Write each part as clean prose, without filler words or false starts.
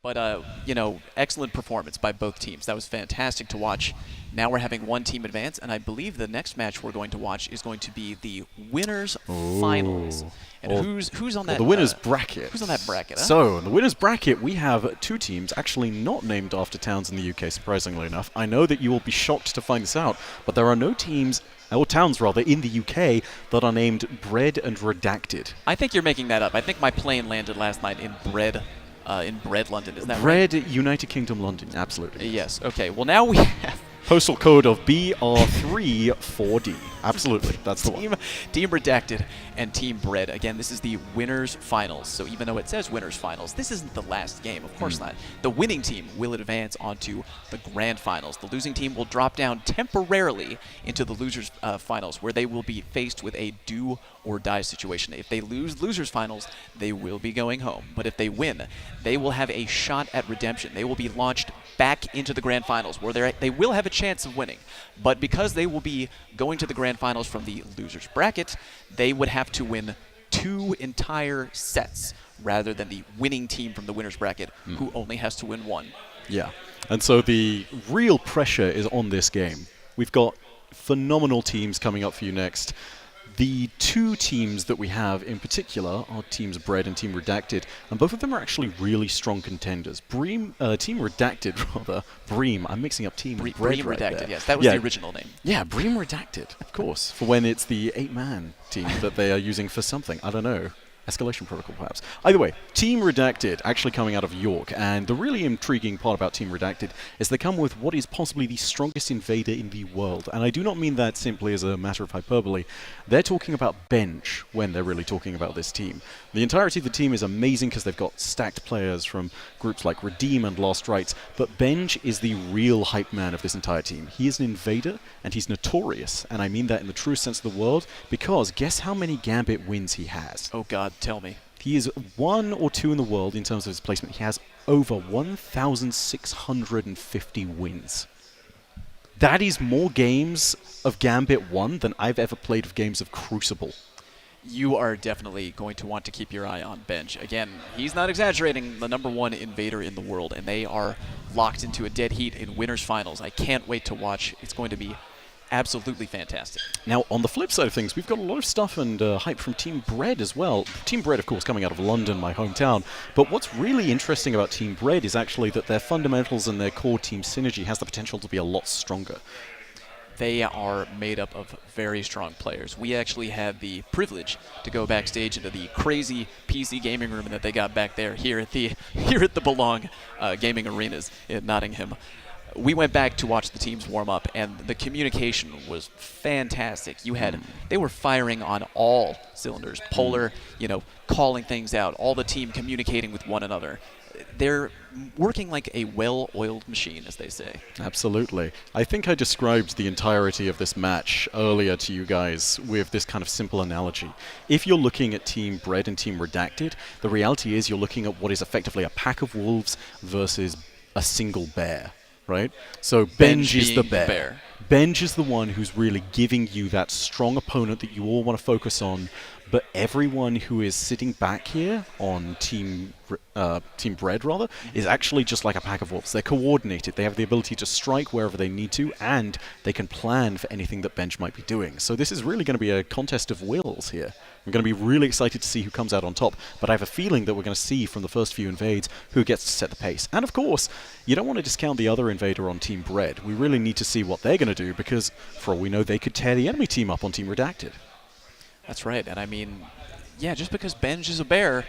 But, excellent performance by both teams. That was fantastic to watch. Now we're having one team advance, and I believe the next match we're going to watch is going to be the winners finals. And who's on that? The winners bracket. Who's on that bracket? Huh? So, in the winners bracket, we have two teams actually not named after towns in the UK, surprisingly enough. I know that you will be shocked to find this out, but there are no teams, or towns rather, in the UK that are named Bread and Redacted. I think you're making that up. I think my plane landed last night in Bread, London. Is that right? Bread, United Kingdom, London. Absolutely. Yes. Okay. Well, now we have postal code of BR34D. Absolutely. That's the one. Team Redacted and Team Bread. Again, this is the winners finals. So even though it says winners finals, this isn't the last game. Of course not. The winning team will advance onto the grand finals. The losing team will drop down temporarily into the losers finals, where they will be faced with a do or die situation. If they lose losers finals, they will be going home. But if they win, they will have a shot at redemption. They will be launched back into the grand finals, where they will have a chance of winning. But because they will be going to the grand finals from the losers bracket, they would have to win 2 entire sets rather than the winning team from the winners bracket who only has to win 1. Yeah. And so the real pressure is on this game. We've got phenomenal teams coming up for you next. The two teams that we have in particular are Teams Bread and Team Redacted, and both of them are actually really strong contenders. Team Redacted, rather. Bream. I'm mixing up Team and Bread Bream right Redacted, there. yes. That was the original name. Yeah, Bream Redacted, of course, for when it's the 8-man team that they are using for something. I don't know. Escalation protocol, perhaps. Either way, Team Redacted actually coming out of York, and the really intriguing part about Team Redacted is they come with what is possibly the strongest invader in the world, and I do not mean that simply as a matter of hyperbole. They're talking about bench when they're really talking about this team. The entirety of the team is amazing because they've got stacked players from groups like Redeem and Lost Rights, but Benj is the real hype man of this entire team. He is an invader, and he's notorious, and I mean that in the truest sense of the word, because guess how many Gambit wins he has? Oh God, tell me. He is 1 or 2 in the world in terms of his placement. He has over 1,650 wins. That is more games of Gambit 1 than I've ever played of games of Crucible. You are definitely going to want to keep your eye on Benj. Again, he's not exaggerating, the #1 invader in the world, and they are locked into a dead heat in winners finals. I can't wait to watch. It's going to be absolutely fantastic. Now, on the flip side of things, we've got a lot of stuff and hype from Team Bread as well. Team Bread, of course, coming out of London, my hometown. But what's really interesting about Team Bread is actually that their fundamentals and their core team synergy has the potential to be a lot stronger. They are made up of very strong players. We actually had the privilege to go backstage into the crazy PC gaming room that they got back there here at the Belong Gaming Arenas in Nottingham. We went back to watch the teams warm up, and the communication was fantastic. They were firing on all cylinders. Polar, calling things out, all the team communicating with one another. They're working like a well-oiled machine, as they say. Absolutely. I think I described the entirety of this match earlier to you guys with this kind of simple analogy. If you're looking at Team Bread and Team Redacted, the reality is you're looking at what is effectively a pack of wolves versus a single bear. Right? So Benj is the bear. Benj is the one who's really giving you that strong opponent that you all want to focus on, but everyone who is sitting back here on Team Bread, rather, is actually just like a pack of wolves. They're coordinated, they have the ability to strike wherever they need to, and they can plan for anything that Benj might be doing. So this is really going to be a contest of wills here. I'm going to be really excited to see who comes out on top, but I have a feeling that we're going to see from the first few invades who gets to set the pace. And of course, you don't want to discount the other invader on Team Bread. We really need to see what they're going to do, because for all we know, they could tear the enemy team up on Team Redacted. That's right, and I mean, yeah, just because Benj is a bear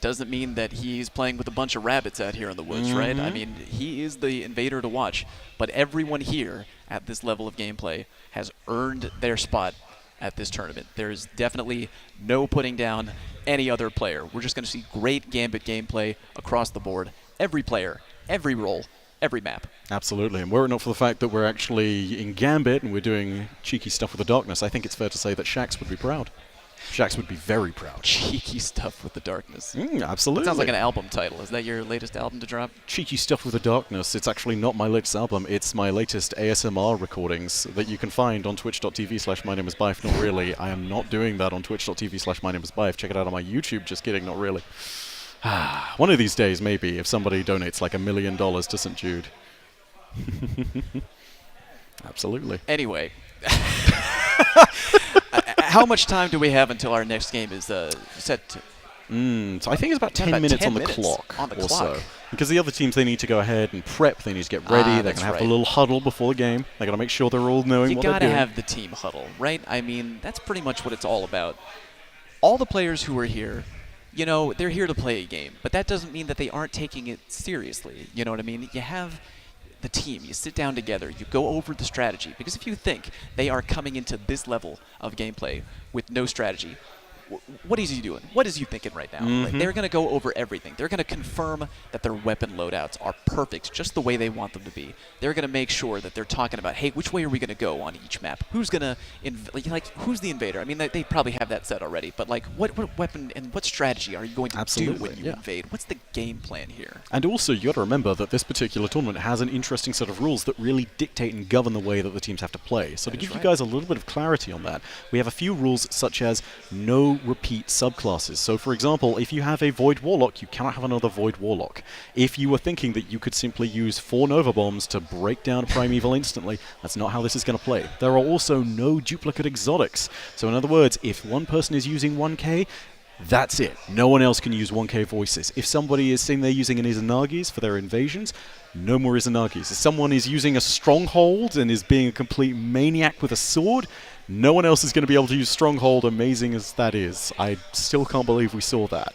doesn't mean that he's playing with a bunch of rabbits out here in the woods, right? I mean, he is the invader to watch, but everyone here at this level of gameplay has earned their spot at this tournament. There's definitely no putting down any other player. We're just going to see great Gambit gameplay across the board. Every player, every role, every map. Absolutely, and were it not for the fact that we're actually in Gambit and we're doing cheeky stuff with the darkness, I think it's fair to say that Shax would be proud. Shax would be very proud. Cheeky stuff with the darkness. Absolutely. That sounds like an album title. Is that your latest album to drop? Cheeky stuff with the darkness. It's actually not my latest album. It's my latest ASMR recordings that you can find on twitch.tv/mynameisbife. Not really. I am not doing that on twitch.tv/mynameisbife. Check it out on my YouTube. Just kidding. Not really. One of these days, maybe, if somebody donates like $1 million to St. Jude. Absolutely. Anyway, how much time do we have until our next game is set to? So I think it's about 10 minutes 10 on the minutes clock on the or clock. so. Because the other teams, they need to go ahead and prep. They need to get ready. They're going That's to have right. a little huddle before the game. They're going to make sure they're all knowing You what they're gotta doing. have the team huddle, right? I mean, that's pretty much what it's all about. All the players who are here, you know, they're here to play a game, but that doesn't mean that they aren't taking it seriously. You know what I mean? You have the team, you sit down together, you go over the strategy, because if you think they are coming into this level of gameplay with no strategy, what is he doing? What is he thinking right now? Like, they're going to go over everything. They're going to confirm that their weapon loadouts are perfect, just the way they want them to be. They're going to make sure that they're talking about, hey, which way are we going to go on each map? Who's going to, who's the invader? I mean, they probably have that set already, but like, what weapon and what strategy are you going to do when you invade? What's the game plan here? And also, you got to remember that this particular tournament has an interesting set of rules that really dictate and govern the way that the teams have to play. So to give you guys a little bit of clarity on that, we have a few rules such as no repeat subclasses. So for example, if you have a Void Warlock, you cannot have another Void Warlock. If you were thinking that you could simply use 4 Nova Bombs to break down a Primeval instantly, that's not how this is going to play. There are also no duplicate exotics. So in other words, if one person is using 1k, that's it. No one else can use 1k voices. If somebody is saying they're using an Izanagi's for their invasions, no more Izanagi's. If someone is using a Stronghold and is being a complete maniac with a sword, no one else is going to be able to use Stronghold, amazing as that is. I still can't believe we saw that.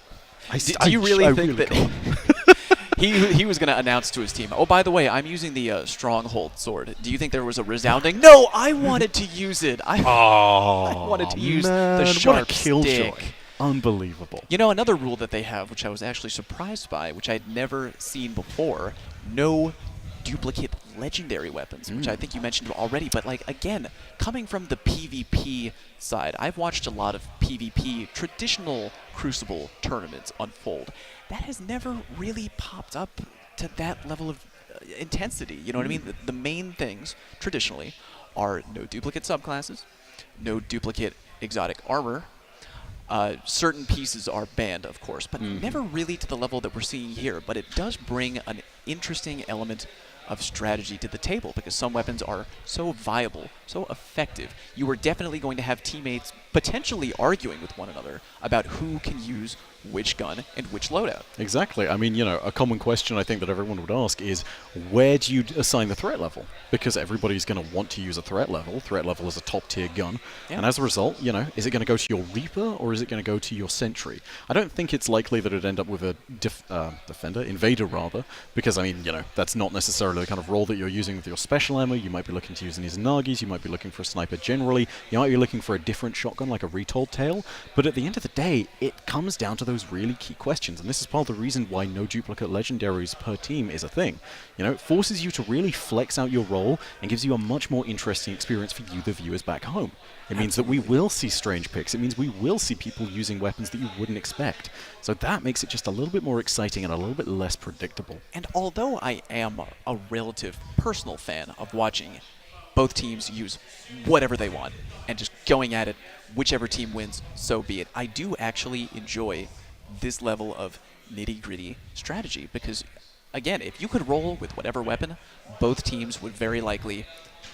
Do you really think that he was going to announce to his team, oh, by the way, I'm using the Stronghold sword. Do you think there was a resounding, no, I wanted to use it. I wanted to use the sharp what a killjoy. stick. Unbelievable. You know, another rule that they have, which I was actually surprised by, which I'd never seen before, no duplicate legendary weapons, which I think you mentioned already. But, like, again, coming from the PvP side, I've watched a lot of PvP traditional Crucible tournaments unfold. That has never really popped up to that level of intensity. You know what I mean? The main things, traditionally, are no duplicate subclasses, no duplicate exotic armor. Certain pieces are banned, of course, but never really to the level that we're seeing here. But it does bring an interesting element of strategy to the table, because some weapons are so viable, so effective. You are definitely going to have teammates potentially arguing with one another about who can use which gun and which loadout. Exactly. I mean, you know, a common question I think that everyone would ask is, where do you assign the threat level? Because everybody's going to want to use a threat level. Threat level is a top-tier gun. Yeah. And as a result, you know, is it going to go to your Reaper or is it going to go to your Sentry? I don't think it's likely that it'd end up with a Invader rather, because, I mean, you know, that's not necessarily the kind of role that you're using with your special ammo. You might be looking to use an Izanagi's, you might be looking for a sniper generally, you might be looking for a different shotgun like a Retold Tail, but at the end of the day, it comes down to those really key questions, and this is part of the reason why no duplicate legendaries per team is a thing. You know, it forces you to really flex out your role and gives you a much more interesting experience for you, the viewers back home. It means that we will see strange picks. It means we will see people using weapons that you wouldn't expect. So that makes it just a little bit more exciting and a little bit less predictable. And although I am a relative personal fan of watching both teams use whatever they want and just going at it, whichever team wins, so be it, I do actually enjoy this level of nitty-gritty strategy, because, again, if you could roll with whatever weapon, both teams would very likely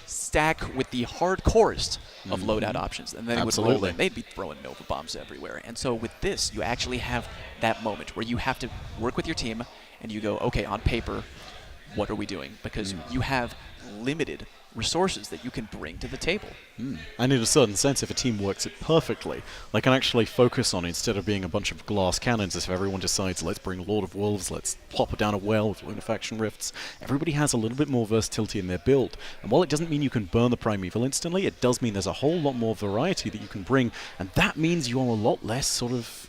stack with the hardcorest of loadout options, and then they would roll in. They'd be throwing Nova Bombs everywhere. And so with this, you actually have that moment where you have to work with your team, and you go, okay, on paper, what are we doing? Because you have limited resources that you can bring to the table. And in a certain sense, if a team works it perfectly, they can actually focus on, instead of being a bunch of glass cannons, if everyone decides, let's bring Lord of Wolves, let's plop it down a well with Lunafaction Rifts, everybody has a little bit more versatility in their build. And while it doesn't mean you can burn the Primeval instantly, it does mean there's a whole lot more variety that you can bring, and that means you're a lot less sort of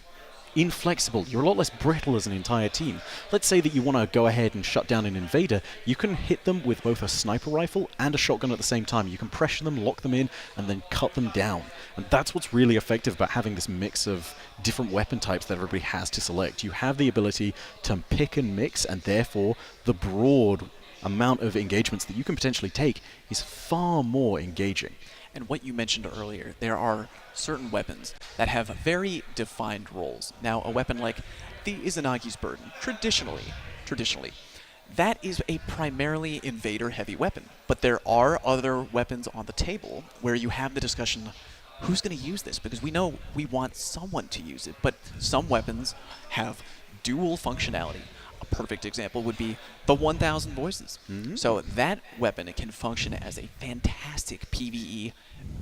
inflexible. You're a lot less brittle as an entire team. Let's say that you want to go ahead and shut down an invader. You can hit them with both a sniper rifle and a shotgun at the same time. You can pressure them, lock them in, and then cut them down. And that's what's really effective about having this mix of different weapon types that everybody has to select. You have the ability to pick and mix, and therefore the broad amount of engagements that you can potentially take is far more engaging. And what you mentioned earlier, there are certain weapons that have very defined roles. Now, a weapon like the Izanagi's burden, traditionally, that is a primarily invader-heavy weapon. But there are other weapons on the table where you have the discussion, who's going to use this? Because we know we want someone to use it, but some weapons have dual functionality. A perfect example would be the 1000 Voices. So that weapon can function as a fantastic PvE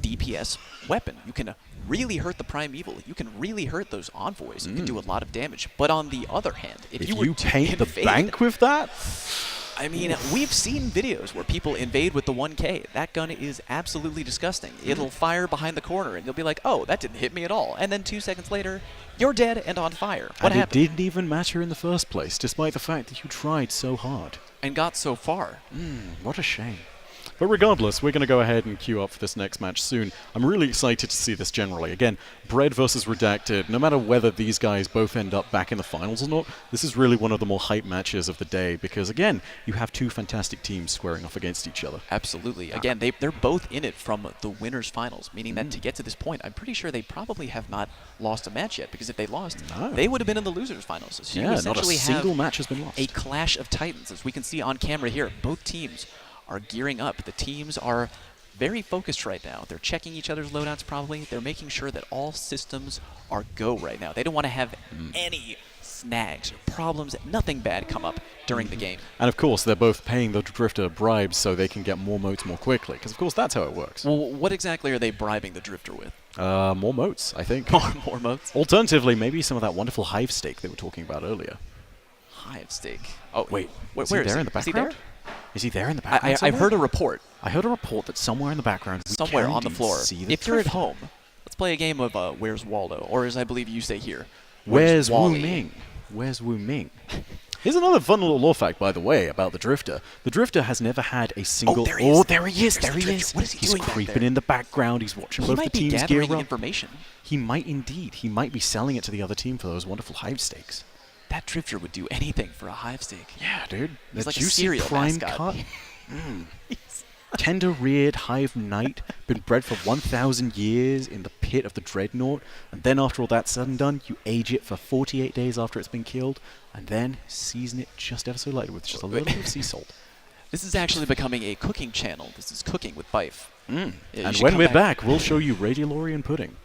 DPS weapon. You can really hurt the Primeval. You can really hurt those envoys. You can do a lot of damage. But on the other hand, if you were to paint the invade, bank with that, I mean, we've seen videos where people invade with the 1K. That gun is absolutely disgusting. It'll fire behind the corner, and you'll be like, oh, that didn't hit me at all. And then 2 seconds later, you're dead and on fire. What happened? It didn't even matter in the first place, despite the fact that you tried so hard. And got so far. What a shame. But regardless, we're going to go ahead and queue up for this next match soon. I'm really excited to see this generally. Again, Bread versus Redacted, no matter whether these guys both end up back in the finals or not, this is really one of the more hype matches of the day because, again, you have two fantastic teams squaring off against each other. Absolutely. Again, they're both in it from the winners' finals, meaning that to get to this point, I'm pretty sure they probably have not lost a match yet, because if they lost, they would have been in the losers' finals. So you essentially not a single match has been lost. A clash of titans, as we can see on camera here. Both teams are gearing up. The teams are very focused right now. They're checking each other's loadouts probably. They're making sure that all systems are go right now. They don't want to have any snags or problems, nothing bad come up during the game. And of course, they're both paying the Drifter bribes so they can get more motes more quickly, because of course that's how it works. Well, what exactly are they bribing the Drifter with? More motes, I think. More motes? Alternatively, maybe some of that wonderful hive steak they were talking about earlier. Hive steak? Oh, wait, where is he there in the background? Is he there in the background? I've heard a report. I heard a report that somewhere in the background, somewhere on the floor. If you're at Drifter. home, let's play a game of Where's Waldo, or as I believe you say here, Where's Wu Wally? Ming? Where's Wu Ming? Here's another fun little lore fact, by the way, about the Drifter. The Drifter has never had a single... there he is. there he is. There's There the he Drifter. is. What is he He's doing back creeping there? in the background. He's watching He both might the be teams gear gathering up. information. He might indeed. He might be selling it to the other team for those wonderful hive steaks. That Drifter would do anything for a hive steak. Yeah, dude. He's The like a juicy cereal prime mascot. cut. Tender-reared hive knight, been bred for 1,000 years in the pit of the Dreadnought, and then after all that's said and done, you age it for 48 days after it's been killed, and then season it just ever so lightly with just a little bit of sea salt. This is actually becoming a cooking channel. This is Cooking with Bife. And when we're back, we'll show you Radiolorian pudding.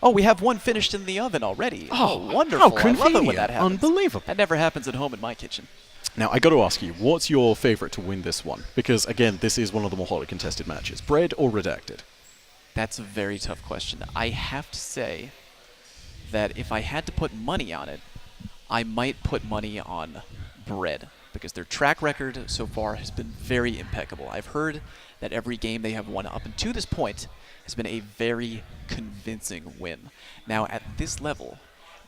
Oh, we have one finished in the oven already. Oh, wonderful. how I love it when convenient. that happens. Unbelievable. That never happens at home in my kitchen. Now, I got to ask you, what's your favorite to win this one? Because, again, this is one of the more hotly contested matches. Bread or Redacted? That's a very tough question. I have to say that if I had to put money on it, I might put money on Bread, because their track record so far has been very impeccable. I've heard that every game they have won up until this point has been a very convincing win. Now, at this level,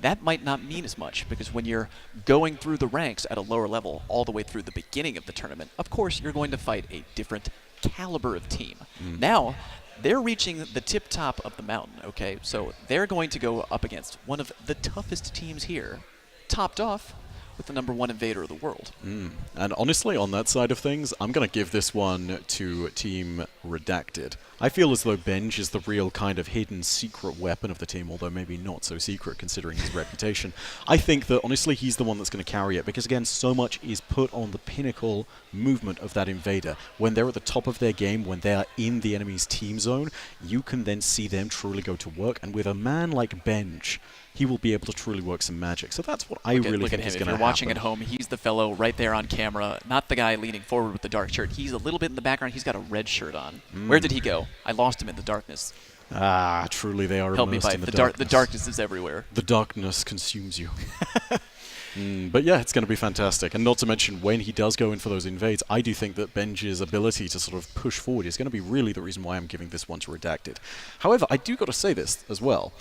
that might not mean as much, because when you're going through the ranks at a lower level all the way through the beginning of the tournament, of course you're going to fight a different caliber of team. Now, they're reaching the tip top of the mountain, okay? So they're going to go up against one of the toughest teams here, topped off with the #1 invader of the world. And honestly, on that side of things, I'm going to give this one to Team Redacted. I feel as though Benj is the real kind of hidden secret weapon of the team, although maybe not so secret considering his reputation. I think that, honestly, he's the one that's going to carry it, because, again, so much is put on the pinnacle movement of that invader. When they're at the top of their game, when they're in the enemy's team zone, you can then see them truly go to work, and with a man like Benj, he will be able to truly work some magic. So that's what I really Look think at is him. going to If happen. you're watching at home, he's the fellow right there on camera, not the guy leaning forward with the dark shirt. He's a little bit in the background. He's got a red shirt on. Where did he go? I lost him in the darkness. Ah, truly they are Help me, immersed Bife. in the The darkness. darkness is everywhere. The darkness consumes you. But yeah, it's going to be fantastic. And not to mention, when he does go in for those invades, I do think that Benj's ability to sort of push forward is going to be really the reason why I'm giving this one to Redacted. However, I do got to say this as well.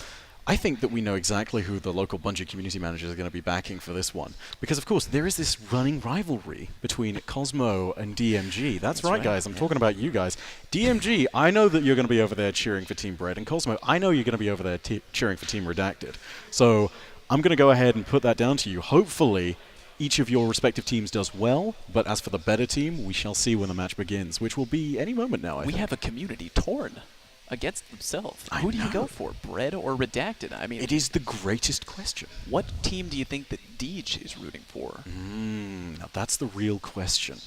I think that we know exactly who the local Bungie community managers are going to be backing for this one. Because, of course, there is this running rivalry between Cosmo and DMG. That's right, guys. I'm talking about you guys. DMG, I know that you're going to be over there cheering for Team Bread. And Cosmo, I know you're going to be over there cheering for Team Redacted. So I'm going to go ahead and put that down to you. Hopefully, each of your respective teams does well. But as for the better team, we shall see when the match begins, which will be any moment now, I think. We have a community torn against themselves. I Who do you know. go for, Bread or Redacted? I mean, It is the greatest question. what team do you think that Deej is rooting for? Now that's the real question.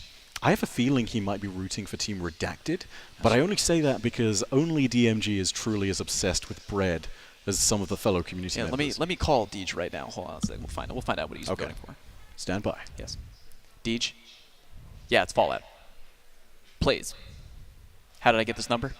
I have a feeling he might be rooting for Team Redacted, but I only say that because only DMG is truly as obsessed with bread as some of the fellow community Yeah, members. let me call Deej right now. Hold on a second. We'll find out what he's Okay. voting for. Stand by. Yes. Deej? Yeah, it's Fallout. Please. How did I get this number?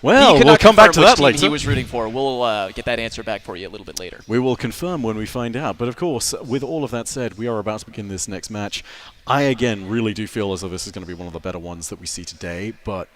Well, He could we'll not come back confirm to which that team later. he was rooting for. We'll get that answer back for you a little bit later. We will confirm when we find out. But of course, with all of that said, we are about to begin this next match. I, again, really do feel as though this is going to be one of the better ones that we see today, but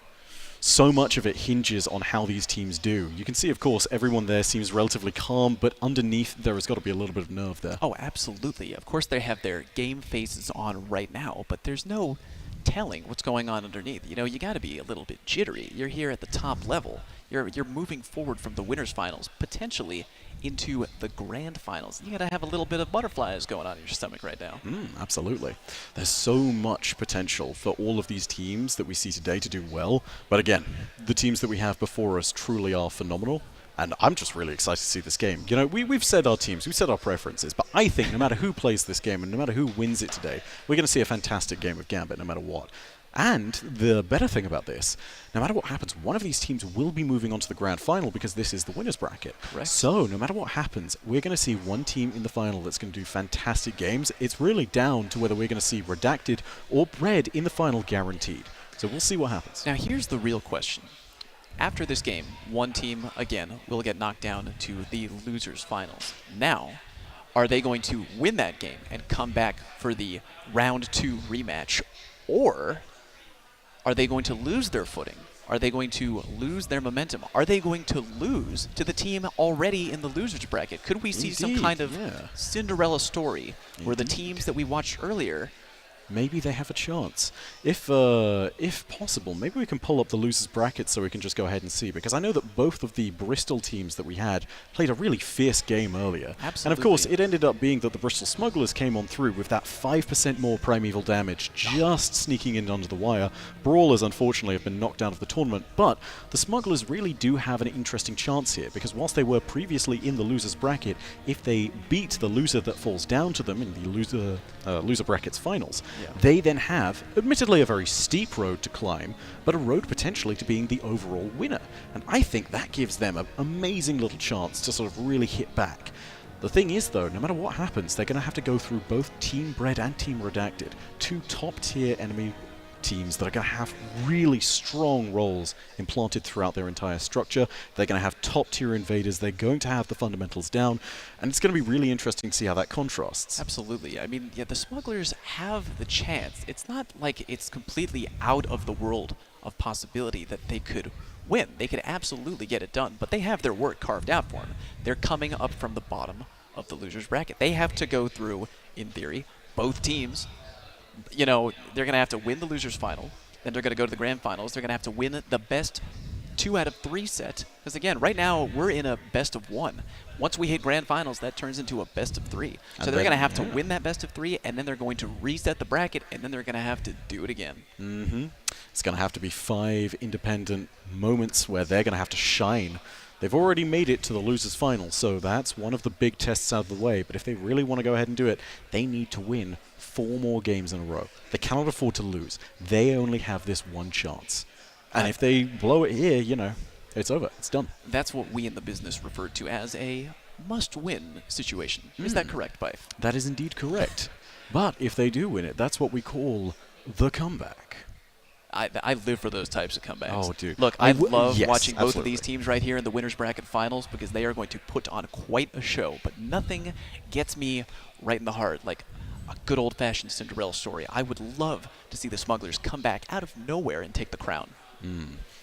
so much of it hinges on how these teams do. You can see, of course, everyone there seems relatively calm, but underneath there has got to be a little bit of nerve there. Oh, absolutely. Of course, they have their game faces on right now, but there's no telling what's going on underneath. You know, you got to be a little bit jittery. You're here at the top level. You're moving forward from the winners finals, potentially into the grand finals. You got to have a little bit of butterflies going on in your stomach right now. Absolutely. There's so much potential for all of these teams that we see today to do well. But again, the teams that we have before us truly are phenomenal. And I'm just really excited to see this game. You know, we've said our teams, we've said our preferences, but I think no matter who plays this game and no matter who wins it today, we're going to see a fantastic game of Gambit no matter what. And the better thing about this, no matter what happens, one of these teams will be moving on to the grand final because this is the winner's bracket. Correct. So no matter what happens, we're going to see one team in the final that's going to do fantastic games. It's really down to whether we're going to see Redacted or Bread in the final guaranteed. So we'll see what happens. Now, here's the real question. After this game, one team, again, will get knocked down to the losers finals. Now, are they going to win that game and come back for the round 2 rematch, or are they going to lose their footing? Are they going to lose their momentum? Are they going to lose to the team already in the losers bracket? Could we see some Indeed, kind of yeah. Cinderella story where the Indeed. teams that we watched earlier, Maybe they have a chance. If possible, maybe we can pull up the losers bracket so we can just go ahead and see, because I know that both of the Bristol teams that we had played a really fierce game earlier. And of course, Absolutely. it ended up being that the Bristol Smugglers came on through with that 5% more primeval damage, just sneaking in under the wire. Brawlers, unfortunately, have been knocked out of the tournament, but the Smugglers really do have an interesting chance here, because whilst they were previously in the losers bracket, if they beat the loser that falls down to them in the loser brackets finals, Yeah. they then have, admittedly, a very steep road to climb, but a road potentially to being the overall winner. And I think that gives them an amazing little chance to sort of really hit back. The thing is, though, no matter what happens, they're going to have to go through both Team Bread and Team Redacted, two top-tier enemy teams that are going to have really strong roles implanted throughout their entire structure. They're going to have top-tier invaders. They're going to have the fundamentals down, and it's going to be really interesting to see how that contrasts. Absolutely. I mean, yeah, the Smugglers have the chance. It's not like it's completely out of the world of possibility that they could win. They could absolutely get it done, but they have their work carved out for them. They're coming up from the bottom of the losers bracket. They have to go through, in theory, both teams. You know, they're going to have to win the losers final, then they're going to go to the grand finals. They're going to have to win the best 2 out of 3 set. Because again, right now we're in a best of 1. Once we hit grand finals, that turns into a best of 3. So And they're then- going to have to yeah. win that best of 3, and then they're going to reset the bracket, and then they're going to have to do it again. It's going to have to be 5 independent moments where they're going to have to shine. They've already made it to the losers final, so that's one of the big tests out of the way. But if they really want to go ahead and do it, they need to win 4 more games in a row. They cannot afford to lose. They only have this one chance. And if they blow it here, you know, it's over. It's done. That's what we in the business refer to as a must-win situation. Is that correct, Bife? That is indeed correct. But if they do win it, that's what we call the comeback. I live for those types of comebacks. Oh, dude. Look, I I w- love yes, watching both of absolutely. these teams right here in the winners bracket finals because they are going to put on quite a show. But nothing gets me right in the heart like a good old-fashioned Cinderella story. I would love to see the Smugglers come back out of nowhere and take the crown.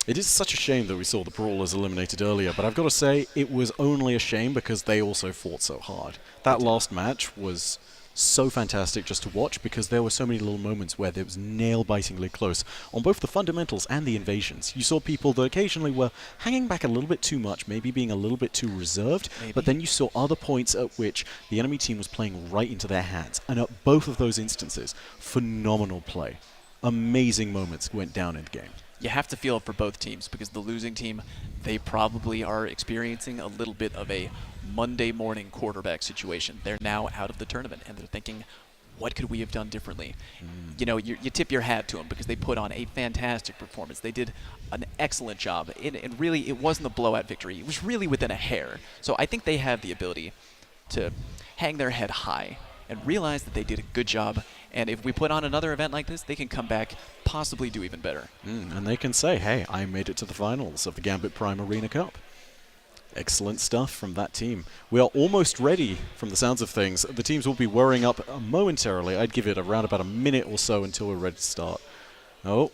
It is such a shame that we saw the Brawlers eliminated earlier, but I've got to say, it was only a shame because they also fought so hard. That last match was so fantastic just to watch because there were so many little moments where it was nail-bitingly close on both the fundamentals and the invasions. You saw people that occasionally were hanging back a little bit too much, maybe being a little bit too reserved, but then you saw other points at which the enemy team was playing right into their hands. And at both of those instances, phenomenal play. Amazing moments went down in the game. you have to feel it for both teams because the losing team, they probably are experiencing a little bit of a Monday morning quarterback situation. They're now out of the tournament, and they're thinking, what could we have done differently? You know, you tip your hat to them because they put on a fantastic performance. They did an excellent job. And really, it wasn't a blowout victory. It was really within a hair. So I think they have the ability to hang their head high and realize that they did a good job. And if we put on another event like this, they can come back, possibly do even better. And they can say, hey, I made it to the finals of the Gambit Prime Arena Cup. Excellent stuff from that team. We are almost ready from the sounds of things. The teams will be whirring up momentarily. I'd give it around about a minute or so until we're ready to start. Oh.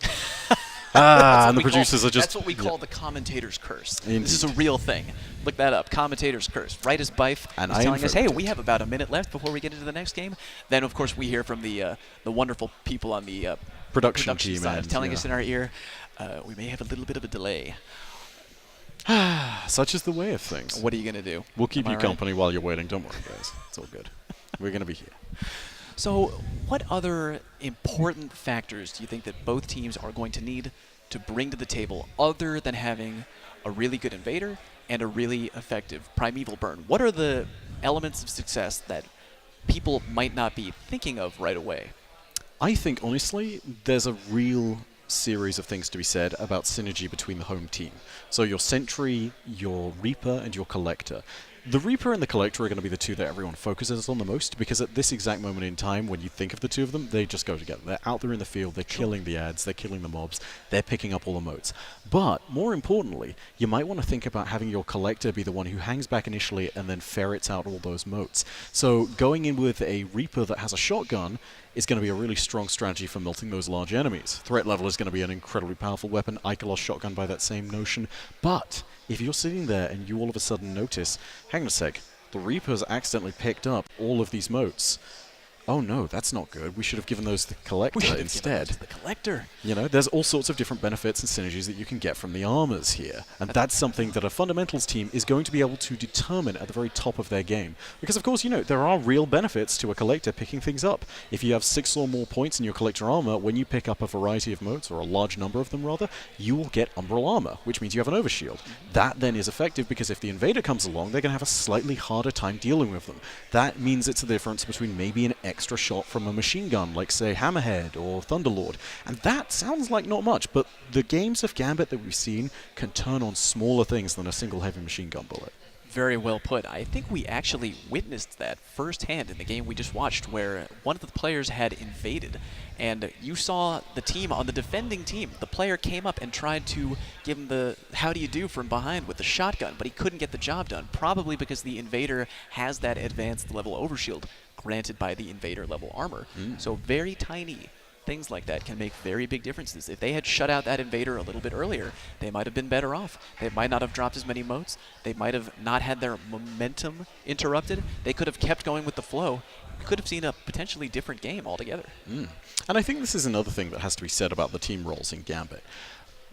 And the producers are just... That's what we call the commentator's curse. Indeed. This is a real thing. Look that up. Commentator's curse. Right as Bife is telling us, hey, we have about a minute left before we get into the next game. Then, of course, we hear from the wonderful people on the production team side telling us in our ear, we may have a little bit of a delay. Such is the way of things. What are you going to do? We'll keep you company while you're waiting. Don't worry, guys. It's all good. We're going to be here. So what other important factors do you think that both teams are going to need to bring to the table other than having a really good invader and a really effective primeval burn? What are the elements of success that people might not be thinking of right away? I think, honestly, there's a real series of things to be said about synergy between the home team. So your Sentry, your Reaper, and your Collector. The Reaper and the Collector are going to be the two that everyone focuses on the most, because at this exact moment in time, when you think of the two of them, they just go together. They're out there in the field, they're killing the ads, they're killing the mobs, they're picking up all the motes. But, more importantly, you might want to think about having your Collector be the one who hangs back initially and then ferrets out all those motes. So, going in with a Reaper that has a shotgun is going to be a really strong strategy for melting those large enemies. Threat level is going to be an incredibly powerful weapon, Ikelos shotgun by that same notion, but if you're sitting there and you all of a sudden notice, hang on a sec, the Reaper's accidentally picked up all of these motes. Oh no, that's not good. We should have given those to the Collector instead. To the Collector. You know, there's all sorts of different benefits and synergies that you can get from the armors here. And that's something that a fundamentals team is going to be able to determine at the very top of their game. Because of course, you know, there are real benefits to a Collector picking things up. If you have 6 or more points in your Collector armor, when you pick up a variety of motes, or a large number of them rather, you will get Umbral armor, which means you have an overshield. That then is effective because if the invader comes along, they're going to have a slightly harder time dealing with them. That means it's a difference between maybe an extra shot from a machine gun, like say Hammerhead or Thunderlord. And that sounds like not much, but the games of Gambit that we've seen can turn on smaller things than a single heavy machine gun bullet. Very well put. I think we actually witnessed that firsthand in the game we just watched, where one of the players had invaded, and you saw the team on the defending team. The player came up and tried to give him the how do you do from behind with the shotgun, but he couldn't get the job done, probably because the invader has that advanced level overshield granted by the invader level armor. So very tiny things like that can make very big differences. If they had shut out that invader a little bit earlier, they might have been better off. They might not have dropped as many motes. They might have not had their momentum interrupted. They could have kept going with the flow. You could have seen a potentially different game altogether. And I think this is another thing that has to be said about the team roles in Gambit.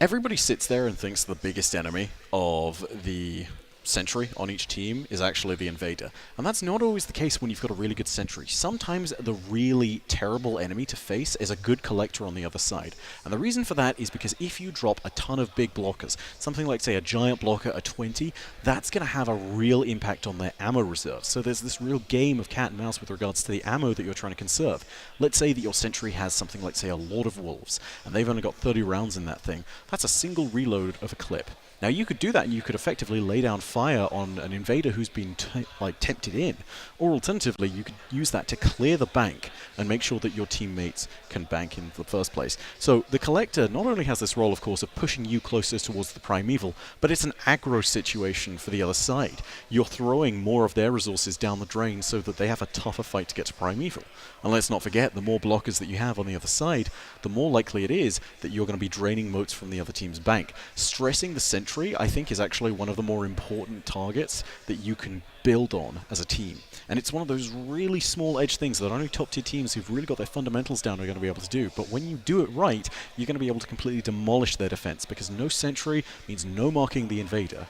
Everybody sits there and thinks the biggest enemy of the Sentry on each team is actually the invader. And that's not always the case when you've got a really good Sentry. Sometimes the really terrible enemy to face is a good Collector on the other side. And the reason for that is because if you drop a ton of big blockers, something like say a giant blocker, a 20, that's going to have a real impact on their ammo reserves. So there's this real game of cat and mouse with regards to the ammo that you're trying to conserve. Let's say that your Sentry has something like say a Lord of Wolves, and they've only got 30 rounds in that thing. That's a single reload of a clip. Now you could do that and you could effectively lay down fire on an invader who's been tempted in, or alternatively you could use that to clear the bank and make sure that your teammates can bank in the first place. So the Collector not only has this role of course of pushing you closer towards the primeval, but it's an aggro situation for the other side. You're throwing more of their resources down the drain so that they have a tougher fight to get to primeval. And let's not forget, the more blockers that you have on the other side, the more likely it is that you're going to be draining motes from the other team's bank. Stressing the Sentry, I think, is actually one of the more important targets that you can build on as a team. And it's one of those really small edge things that only top tier teams who've really got their fundamentals down are going to be able to do. But when you do it right, you're going to be able to completely demolish their defense, because no Sentry means no marking the invader.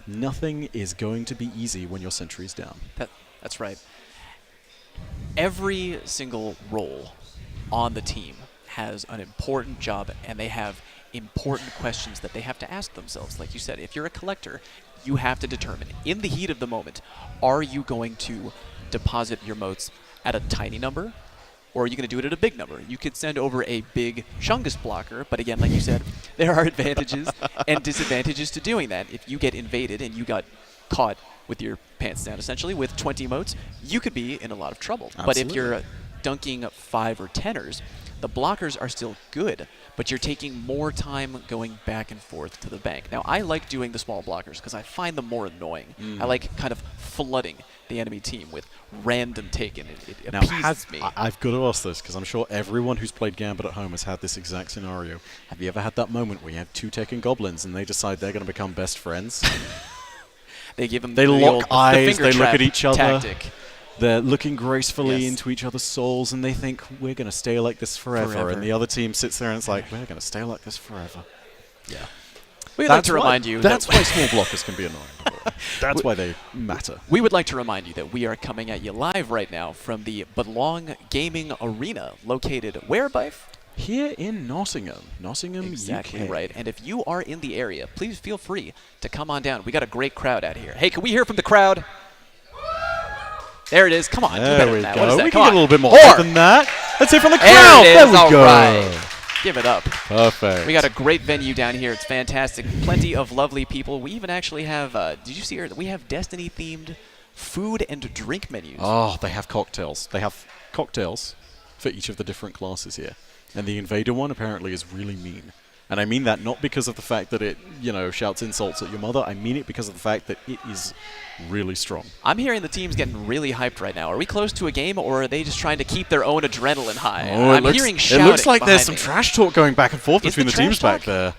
Nothing is going to be easy when your Sentry is down. That's right. Every single role on the team has an important job, and they have important questions that they have to ask themselves. Like you said, if you're a collector, you have to determine, in the heat of the moment, are you going to deposit your motes at a tiny number, or are you going to do it at a big number? You could send over a big Chungus blocker, but again, like you said, there are advantages and disadvantages to doing that. If you get invaded and you got caught with your pants down, essentially, with 20 motes, you could be in a lot of trouble. Absolutely. But if you're dunking 5 or 10ers, the blockers are still good, but you're taking more time going back and forth to the bank. Now, I like doing the small blockers because I find them more annoying. I like kind of flooding the enemy team with random taken. It appeases me. I've got to ask this because I'm sure everyone who's played Gambit at home has had this exact scenario. Have you ever had that moment where you have 2 Tekken goblins and they decide they're going to become best friends? They give them they lock eyes, the they look at each other. Tactic. They're looking gracefully into each other's souls, and they think, we're going to stay like this forever. And the other team sits there and it's like, we're going to stay like this forever. Yeah. We'd like to remind you that's why small blockers can be annoying. That's why they matter. We would like to remind you that we are coming at you live right now from the Belong Gaming Arena, located where, Bife? Here in Nottingham. Nottingham, Exactly UK. right. And if you are in the area, please feel free to come on down. We got a great crowd out here. Hey, can we hear from the crowd? There it is. Come on. There we What go. is that? We Come can on. get a little bit more Or than that. Let's hear from the there crowd. it is. There we All go. right. Give it up. Perfect. We got a great venue down here. It's fantastic. Plenty of lovely people. We even actually have, did you see her? We have Destiny-themed food and drink menus. Oh, they have cocktails. They have cocktails for each of the different classes here. And the Invader one apparently is really mean. And I mean that not because of the fact that it, shouts insults at your mother. I mean it because of the fact that it is really strong. I'm hearing the team's getting really hyped right now. Are we close to a game, or are they just trying to keep their own adrenaline high? I'm hearing shouting. It looks like there's behind some me. trash talk going back and forth Is between the the teams trash back there.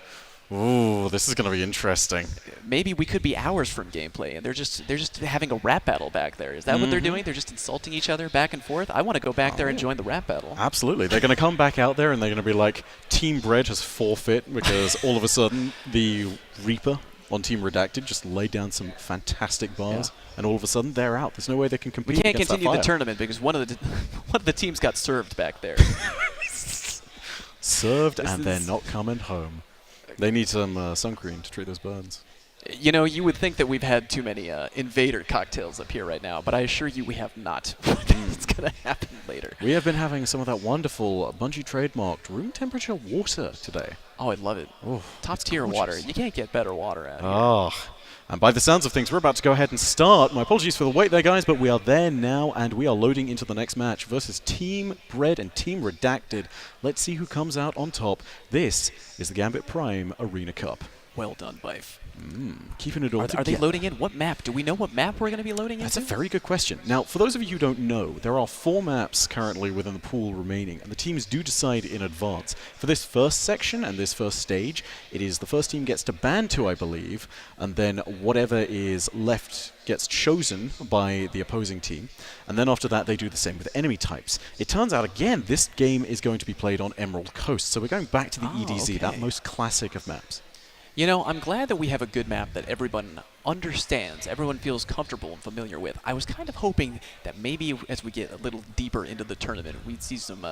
Ooh, this is going to be interesting. Maybe we could be hours from gameplay, and they're just having a rap battle back there. Is that what they're doing? They're just insulting each other back and forth? I want to go back there and join the rap battle. Absolutely. They're going to come back out there and they're going to be like, Team Bread has forfeit because all of a sudden the Reaper on Team Redacted just laid down some fantastic bars, and all of a sudden they're out. There's no way they can compete. We can't against continue that the fire. tournament because one of the teams got served back there. Served, and they're not coming home. They need some sun cream to treat those burns. You would think that we've had too many Invader cocktails up here right now, but I assure you we have not. It's going to happen later. We have been having some of that wonderful Bungie trademarked room temperature water today. Oh, I love it. Oh, Top tier gorgeous. water. You can't get better water out here. Oh. And by the sounds of things, we're about to go ahead and start. My apologies for the wait there, guys, but we are there now, and we are loading into the next match versus Team Bread and Team Redacted. Let's see who comes out on top. This is the Gambit Prime Arena Cup. Well done, Bife. Keeping it all Are they together. loading in? What map? Do we know what map we're going to be loading That's into? a very good question. Now, for those of you who don't know, there are 4 maps currently within the pool remaining, and the teams do decide in advance. For this first section and this first stage, it is the first team gets to ban 2, I believe, and then whatever is left gets chosen by the opposing team, and then after that they do the same with enemy types. It turns out, again, this game is going to be played on Emerald Coast, so we're going back to the EDZ, that most classic of maps. I'm glad that we have a good map that everyone understands, everyone feels comfortable and familiar with. I was kind of hoping that maybe as we get a little deeper into the tournament, we'd see some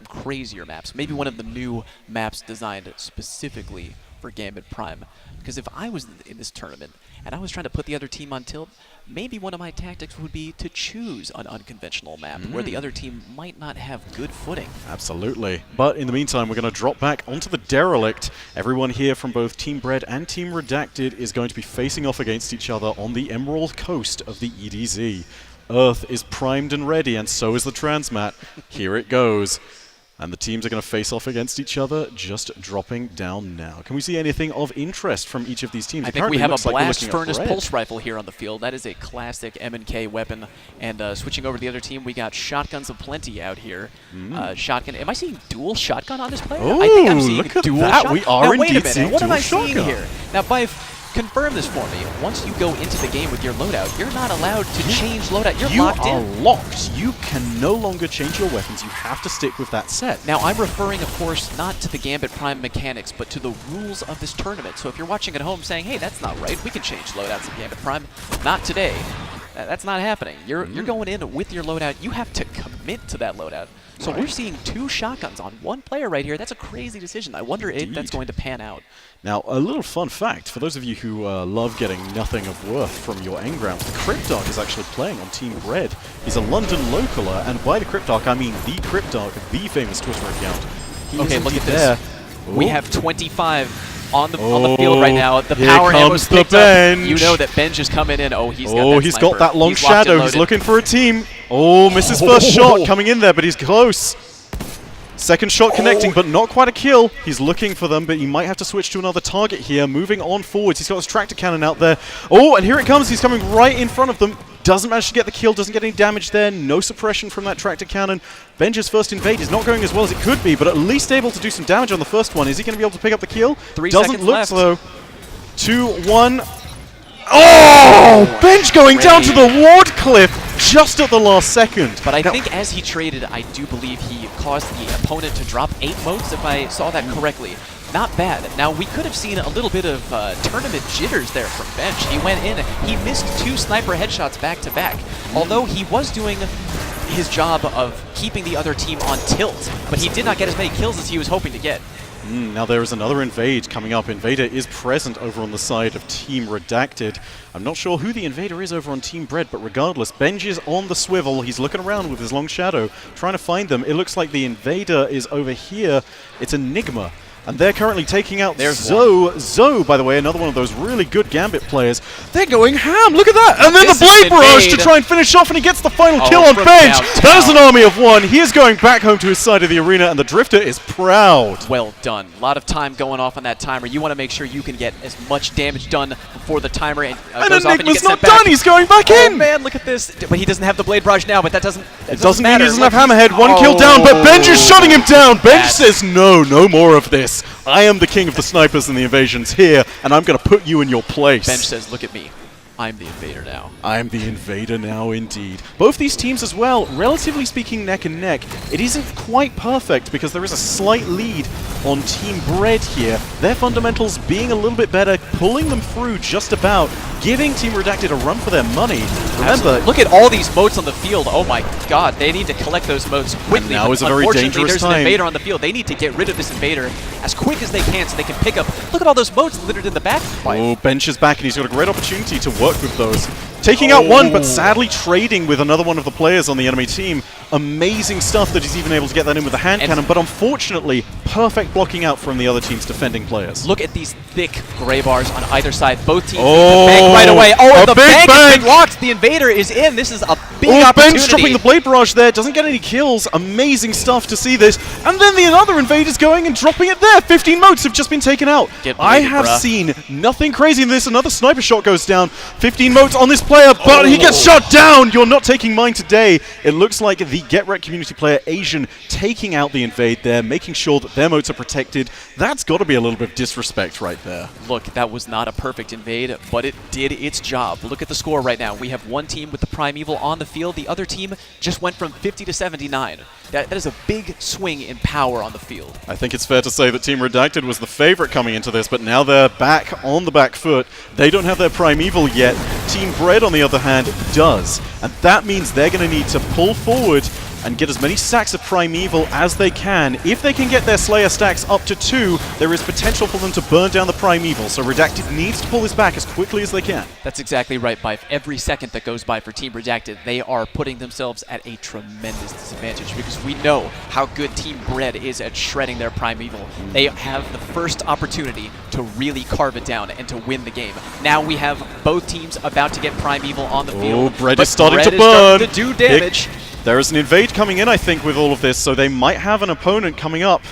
crazier maps. Maybe one of the new maps designed specifically for Gambit Prime. Because if I was in this tournament and I was trying to put the other team on tilt, maybe one of my tactics would be to choose an unconventional map where the other team might not have good footing. Absolutely. But in the meantime, we're going to drop back onto the Derelict. Everyone here from both Team Bread and Team Redacted is going to be facing off against each other on the Emerald Coast of the EDZ. Earth is primed and ready, and so is the Transmat. Here it goes. And the teams are going to face off against each other, just dropping down now. Can we see anything of interest from each of these teams? I think we have a like blast furnace pulse rifle here on the field. That is a classic M&K weapon. And switching over to the other team, we got shotguns aplenty out here. Shotgun. Am I seeing dual shotgun on this player? Oh, I think I'm seeing look at dual that. shotgun. We are now, wait a indeed minute. seeing What am I dual seeing shotgun. here? Now, Bife, confirm this for me. Once you go into the game with your loadout, you're not allowed to change loadout. You're locked in. You are locked. You can no longer change your weapons. You have to stick with that set. Now, I'm referring, of course, not to the Gambit Prime mechanics, but to the rules of this tournament. So if you're watching at home saying, hey, that's not right, we can change loadouts in Gambit Prime, not today. That's not happening. You're going in with your loadout. You have to commit to that loadout. So we're seeing 2 shotguns on 1 player right here. That's a crazy decision. I wonder if that's going to pan out. Now, a little fun fact, for those of you who love getting nothing of worth from your engrams, the Cryptarch is actually playing on Team Red. He's a London localer, and by the Cryptarch, I mean the Cryptarch, the famous Twitter account. Okay, look at this. There. We have 25 on the field right now. The here power ammo's comes the picked up. Benj. You know that Benj is coming in. Oh, he's got that long shadow. He's looking for a team. Oh, misses first shot coming in there, but he's close. Second shot connecting, but not quite a kill. He's looking for them, but he might have to switch to another target here. Moving on forwards. He's got his tractor cannon out there. Oh, and here it comes. He's coming right in front of them. Doesn't manage to get the kill, doesn't get any damage there. No suppression from that tractor cannon. Benj's first invade is not going as well as it could be, but at least able to do some damage on the first one. Is he going to be able to pick up the kill? 3 doesn't seconds look left. so. 2, 1. Oh! Benj going down to the ward cliff just at the last second. But I think as he traded, I do believe he caused the opponent to drop 8 motes, if I saw that correctly. Not bad. Now, we could have seen a little bit of tournament jitters there from Benj. He went in, he missed 2 sniper headshots back-to-back. Although he was doing his job of keeping the other team on tilt, but he did not get as many kills as he was hoping to get. Now there is another invade coming up. Invader is present over on the side of Team Redacted. I'm not sure who the Invader is over on Team Bread, but regardless, Benj is on the swivel. He's looking around with his long shadow, trying to find them. It looks like the Invader is over here. It's Enigma. And they're currently taking out Zoe. Zoe, by the way, another one of those really good Gambit players. They're going ham, look at that! And then the Blade Barrage to try and finish off, and he gets the final kill on Benj! That is an army of 1. He is going back home to his side of the arena, and the Drifter is proud. Well done. A lot of time going off on that timer. You want to make sure you can get as much damage done before the timer goes off and you get not sent back. done, he's going back in! Oh man, look at this. But he doesn't have the Blade Barrage now, but that doesn't It doesn't mean matter. he doesn't have Hammerhead. 1 kill down, but Benj is shutting him down! Benj says, no more of this. I am the king of the snipers and the invasions here, and I'm going to put you in your place. Benj says, look at me. I'm the invader now. I'm the invader now, indeed. Both these teams as well, relatively speaking, neck and neck. It isn't quite perfect because there is a slight lead on Team Bread here. Their fundamentals being a little bit better, pulling them through just about, giving Team Redacted a run for their money. Remember, look at all these motes on the field. Oh my god, they need to collect those motes quickly. Now is a very dangerous there's time. An invader on the field. They need to get rid of this invader as quick as they can so they can pick up. Look at all those motes littered in the back. Oh, Benj is back, and he's got a great opportunity to work with those. Taking out one, but sadly trading with another one of the players on the enemy team. Amazing stuff that he's even able to get that in with the hand cannon, but unfortunately, perfect blocking out from the other team's defending players. Look at these thick gray bars on either side. Both teams Oh, bank right away. Oh, the bank has bank. been locked. The invader is in. This is a big Oh, opportunity. Benj dropping the Blade Barrage there, doesn't get any kills. Amazing stuff to see this. And then the other invader's going and dropping it there. 15 motes have just been taken out. I have seen nothing crazy in this. Another sniper shot goes down. 15 motes on this player, but he gets shot down. You're not taking mine today. It looks like the Get Wrecked community player, Asian, taking out the invade there, making sure that their motes are protected. That's got to be a little bit of disrespect right there. Look, that was not a perfect invade, but it did its job. Look at the score right now. We have one team with the Primeval on the field. The other team just went from 50 to 79. That is a big swing in power on the field. I think it's fair to say that Team Redacted was the favorite coming into this, but now they're back on the back foot. They don't have their Primeval yet. Team Bread, on the other hand, does. And that means they're going to need to pull forward and get as many stacks of Primeval as they can. If they can get their Slayer stacks up to 2, there is potential for them to burn down the Primeval, so Redacted needs to pull this back as quickly as they can. That's exactly right, Bife. Every second that goes by for Team Redacted, they are putting themselves at a tremendous disadvantage because we know how good Team Bread is at shredding their Primeval. They have the first opportunity to really carve it down and to win the game. Now we have both teams about to get Primeval on the field. Oh, Bread is starting to burn. Starting to do damage. There is an invade coming in, I think, with all of this, so they might have an opponent coming up.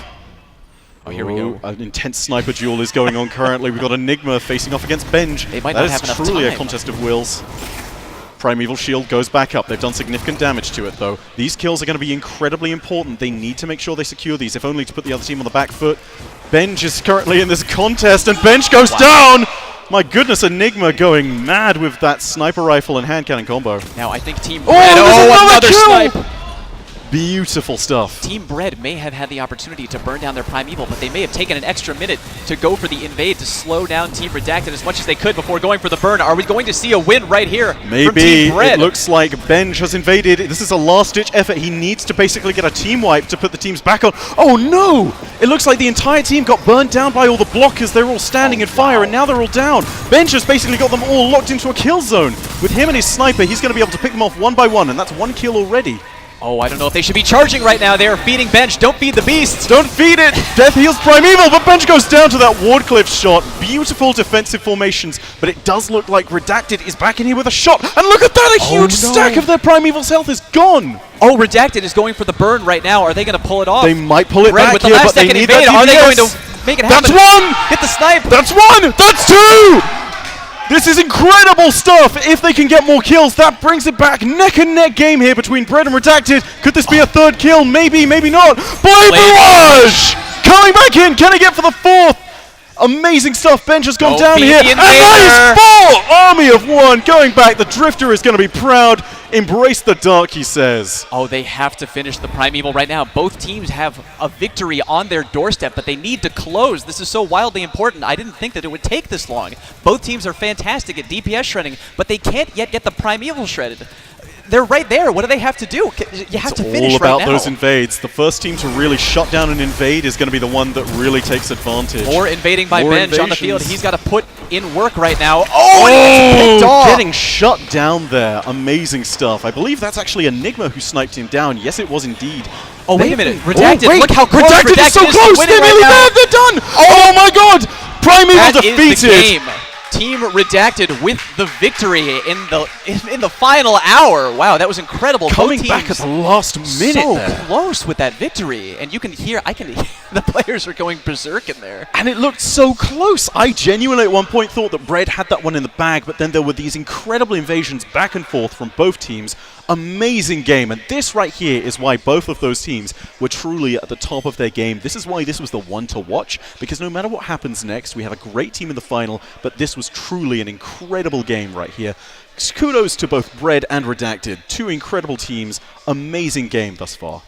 Oh, here we go. An intense sniper duel is going on currently. We've got Enigma facing off against Benj. They might not have enough truly time. A contest of wills. Primeval Shield goes back up. They've done significant damage to it, though. These kills are going to be incredibly important. They need to make sure they secure these, if only to put the other team on the back foot. Benj is currently in this contest, and Benj goes down! My goodness, Enigma going mad with that sniper rifle and hand cannon combo. Now I think Team Oh, Red, there's another another kill! snipe! Beautiful stuff. Team Bread may have had the opportunity to burn down their Primeval, but they may have taken an extra minute to go for the invade to slow down Team Redacted as much as they could before going for the burn. Are we going to see a win right here from Maybe. Team Bread? It looks like Benj has invaded. This is a last-ditch effort. He needs to basically get a team wipe to put the teams back on. Oh no! It looks like the entire team got burned down by all the blockers. They're all standing in fire, and now they're all down. Benj has basically got them all locked into a kill zone. With him and his sniper, he's going to be able to pick them off one by one, and that's one kill already. Oh, I don't know if they should be charging right now. They're feeding Benj. Don't feed the beasts. Don't feed it! Death heals Primeval, but Benj goes down to that Wardcliff shot. Beautiful defensive formations, but it does look like Redacted is back in here with a shot. And look at that! A huge stack of their Primeval's health is gone! Oh, Redacted is going for the burn right now. Are they going to pull it off? They might pull it Bread back with the here, last but they second need invade. that Are they DPS. going to make it happen? That's one! Hit the snipe! That's one! That's two! This is incredible stuff! If they can get more kills, that brings it back. Neck and neck game here between Bread and Redacted. Could this be a third kill? Maybe, maybe not. Blade Barrage! Coming back in. Can he get for the fourth? Amazing stuff. Benj has gone down here. And that is 4! Army of one. Going back. The Drifter is going to be proud. Embrace the dark, he says. Oh, they have to finish the Primeval right now. Both teams have a victory on their doorstep, but they need to close. This is so wildly important. I didn't think that it would take this long. Both teams are fantastic at DPS shredding, but they can't yet get the Primeval shredded. They're right there. What do they have to do? You have to finish right now. All about those invades. The first team to really shut down an invade is going to be the one that really takes advantage. More invading by Benj on the field. He's got to put in work right now. Oh, getting shut down there. Amazing stuff. I believe that's actually Enigma who sniped him down. Yes, it was indeed. Oh, wait a minute. Redacted. Look how close Redacted is so close. They're nearly there. They're done. Oh my god. Primeval defeated. Is the game. Team Redacted with the victory in the final hour. Wow, that was incredible. Coming back at the last minute so there. Close with that victory. And you can hear, I can hear the players are going berserk in there. And it looked so close. I genuinely at one point thought that Bread had that one in the bag, but then there were these incredible invasions back and forth from both teams. Amazing game, and this right here is why both of those teams were truly at the top of their game. This is why this was the one to watch, because no matter what happens next, we have a great team in the final, but this was truly an incredible game right here. Kudos to both Bread and Redacted. Two incredible teams. Amazing game thus far.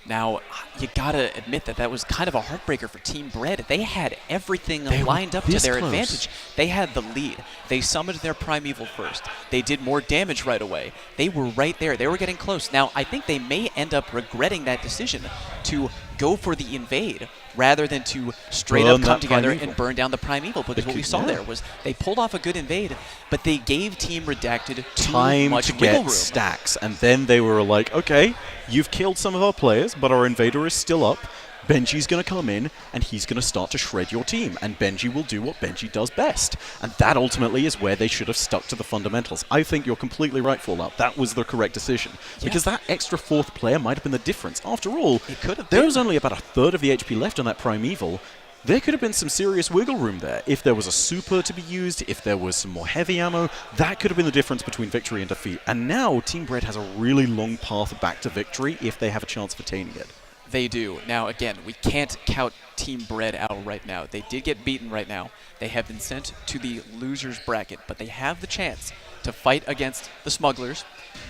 Now, you gotta admit that was kind of a heartbreaker for Team Bread. They had everything lined up to their advantage. They had the lead. They summoned their Primeval first. They did more damage right away. They were right there. They were getting close. Now, I think they may end up regretting that decision to go for the invade rather than to straight up come together and burn down the Primeval, because what we saw there was they pulled off a good invade, but they gave Team Redacted too much wiggle room. Stacks, and then they were like, okay, you've killed some of our players, but our invader is still up. Benji's going to come in, and he's going to start to shred your team, and Benji will do what Benji does best. And that ultimately is where they should have stuck to the fundamentals. I think you're completely right, Fallout. That was the correct decision. Yeah. Because that extra fourth player might have been the difference. After all, there was only about a third of the HP left on that Primeval. There could have been some serious wiggle room there. If there was a super to be used, if there was some more heavy ammo, that could have been the difference between victory and defeat. And now Team Bread has a really long path back to victory if they have a chance of attaining it. They do. Now, again, we can't count Team Bread out right now. They did get beaten right now. They have been sent to the loser's bracket, but they have the chance to fight against the Smugglers,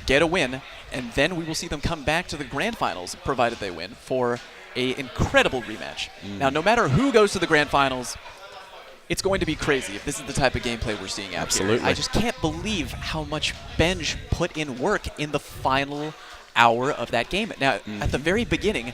get a win, and then we will see them come back to the grand finals, provided they win, for an incredible rematch. Now, no matter who goes to the grand finals, it's going to be crazy if this is the type of gameplay we're seeing out here. I just can't believe how much Benj put in work in the final hour of that game. Now, at the very beginning,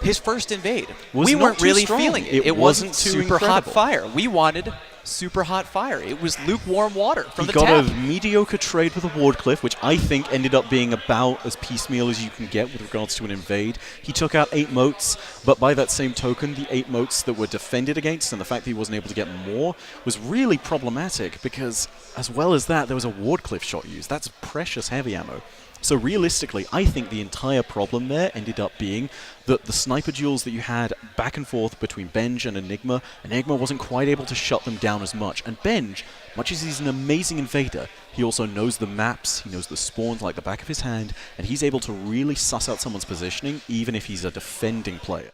his first invade, we weren't really feeling it. It wasn't super hot fire. We wanted super hot fire. It was lukewarm water from the tap. He got a mediocre trade with a Wardcliff, which I think ended up being about as piecemeal as you can get with regards to an invade. He took out 8 motes, but by that same token, the 8 motes that were defended against and the fact that he wasn't able to get more was really problematic, because as well as that, there was a Wardcliff shot used. That's precious heavy ammo. So realistically, I think the entire problem there ended up being that the sniper duels that you had back and forth between Benj and Enigma wasn't quite able to shut them down as much. And Benj, much as he's an amazing invader, he also knows the maps, he knows the spawns like the back of his hand, and he's able to really suss out someone's positioning even if he's a defending player.